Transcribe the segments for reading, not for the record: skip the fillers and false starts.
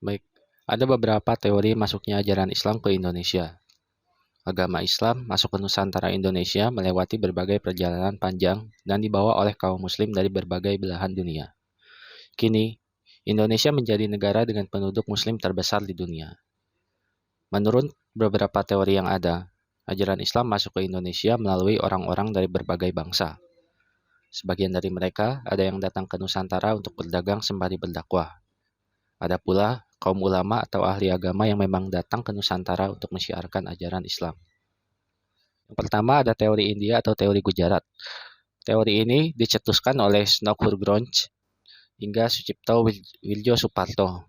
Baik, ada beberapa teori masuknya ajaran Islam ke Indonesia. Agama Islam masuk ke Nusantara Indonesia melewati berbagai perjalanan panjang dan dibawa oleh kaum muslim dari berbagai belahan dunia. Kini, Indonesia menjadi negara dengan penduduk muslim terbesar di dunia. Menurut beberapa teori yang ada, ajaran Islam masuk ke Indonesia melalui orang-orang dari berbagai bangsa. Sebagian dari mereka ada yang datang ke Nusantara untuk berdagang sembari berdakwah. Ada pula kaum ulama atau ahli agama yang memang datang ke Nusantara untuk menyiarkan ajaran Islam. Yang pertama ada teori India atau teori Gujarat. Teori ini dicetuskan oleh Snokhrunch hingga Sucipto Wiljo Suparto.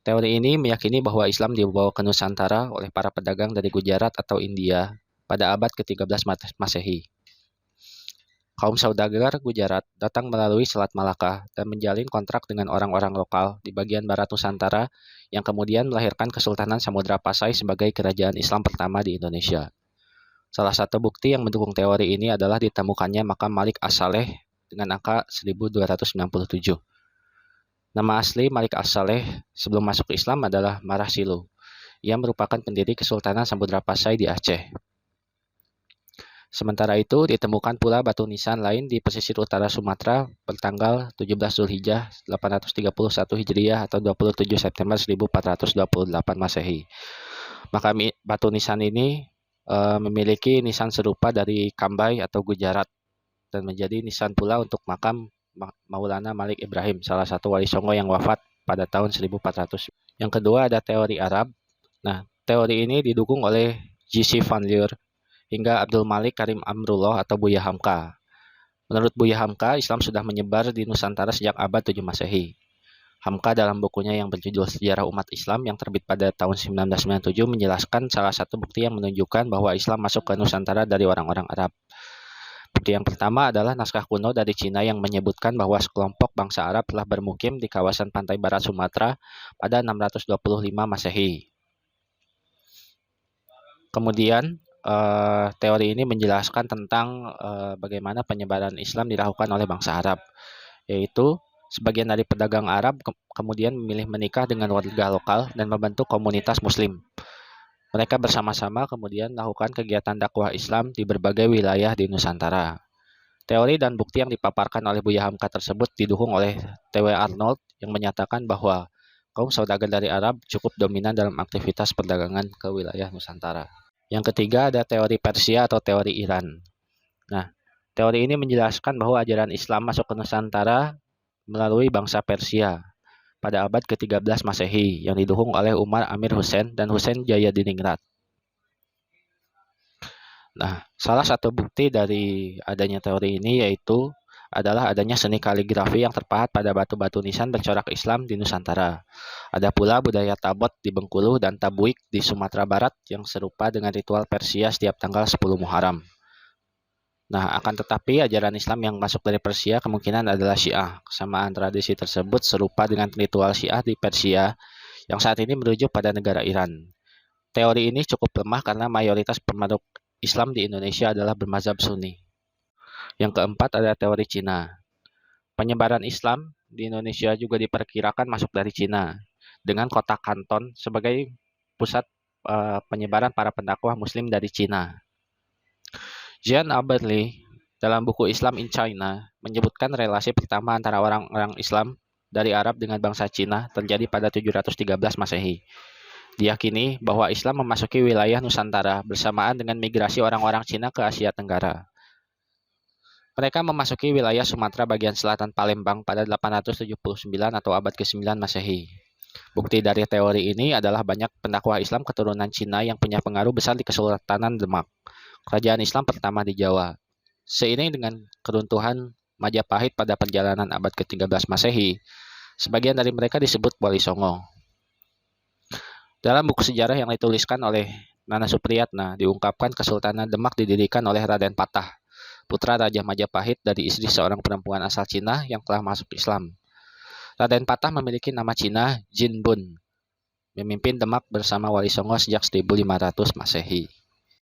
Teori ini meyakini bahwa Islam dibawa ke Nusantara oleh para pedagang dari Gujarat atau India pada abad ke-13 Masehi. Kaum saudagar Gujarat datang melalui Selat Malaka dan menjalin kontrak dengan orang-orang lokal di bagian barat Nusantara yang kemudian melahirkan Kesultanan Samudra Pasai sebagai kerajaan Islam pertama di Indonesia. Salah satu bukti yang mendukung teori ini adalah ditemukannya makam Malik As-Saleh dengan angka 1297. Nama asli Malik As-Saleh sebelum masuk ke Islam adalah Marasilu. Ia merupakan pendiri Kesultanan Samudra Pasai di Aceh. Sementara itu, ditemukan pula batu nisan lain di pesisir utara Sumatera bertanggal 17 Zulhijjah 831 Hijriah atau 27 September 1428 Masehi. Maka batu nisan ini memiliki nisan serupa dari Kambai atau Gujarat dan menjadi nisan pula untuk makam Maulana Malik Ibrahim, salah satu wali Songo yang wafat pada tahun 1400. Yang kedua ada teori Arab. Nah, teori ini didukung oleh J.C. Van Lier hingga Abdul Malik Karim Amrullah atau Buya Hamka. Menurut Buya Hamka, Islam sudah menyebar di Nusantara sejak abad 7 Masehi. Hamka dalam bukunya yang berjudul Sejarah Umat Islam yang terbit pada tahun 1997 menjelaskan salah satu bukti yang menunjukkan bahwa Islam masuk ke Nusantara dari orang-orang Arab. Bukti yang pertama adalah naskah kuno dari Cina yang menyebutkan bahwa sekelompok bangsa Arab telah bermukim di kawasan pantai barat Sumatera pada 625 Masehi. Kemudian, teori ini menjelaskan tentang bagaimana penyebaran Islam dilakukan oleh bangsa Arab, yaitu sebagian dari pedagang Arab kemudian memilih menikah dengan warga lokal dan membentuk komunitas Muslim. Mereka bersama-sama kemudian melakukan kegiatan dakwah Islam di berbagai wilayah di Nusantara. Teori dan bukti yang dipaparkan oleh Buya Hamka tersebut didukung oleh T.W. Arnold yang menyatakan bahwa kaum saudagar dari Arab cukup dominan dalam aktivitas perdagangan ke wilayah Nusantara. Yang ketiga ada teori Persia atau teori Iran. Nah, teori ini menjelaskan bahwa ajaran Islam masuk ke Nusantara melalui bangsa Persia pada abad ke-13 Masehi yang didukung oleh Umar Amir Hussein dan Hussein Jayadiningrat. Nah, salah satu bukti dari adanya teori ini yaitu adalah adanya seni kaligrafi yang terpahat pada batu-batu nisan bercorak Islam di Nusantara. Ada pula budaya tabot di Bengkulu dan tabuik di Sumatera Barat yang serupa dengan ritual Persia setiap tanggal 10 Muharram. Nah, akan tetapi ajaran Islam yang masuk dari Persia kemungkinan adalah Syiah. Kesamaan tradisi tersebut serupa dengan ritual Syiah di Persia yang saat ini merujuk pada negara Iran. Teori ini cukup lemah karena mayoritas pemeluk Islam di Indonesia adalah bermazhab Sunni. Yang keempat ada teori Cina. Penyebaran Islam di Indonesia juga diperkirakan masuk dari Cina, dengan kota Kanton sebagai pusat penyebaran para pendakwah Muslim dari Cina. Jean Aberli dalam buku Islam in China menyebutkan relasi pertama antara orang-orang Islam dari Arab dengan bangsa Cina terjadi pada 713 Masehi. Diyakini bahwa Islam memasuki wilayah Nusantara bersamaan dengan migrasi orang-orang Cina ke Asia Tenggara. Mereka memasuki wilayah Sumatera bagian selatan Palembang pada 879 atau abad ke-9 Masehi. Bukti dari teori ini adalah banyak pendakwah Islam keturunan Cina yang punya pengaruh besar di Kesultanan Demak, kerajaan Islam pertama di Jawa. Seiring dengan keruntuhan Majapahit pada perjalanan abad ke-13 Masehi, sebagian dari mereka disebut Wali Songo. Dalam buku sejarah yang dituliskan oleh Nana Supriyatna, diungkapkan Kesultanan Demak didirikan oleh Raden Patah, putra Raja Majapahit dari istri seorang perempuan asal Cina yang telah masuk Islam. Raden Patah memiliki nama Cina Jin Bun, memimpin Demak bersama Wali Songo sejak 1500 Masehi.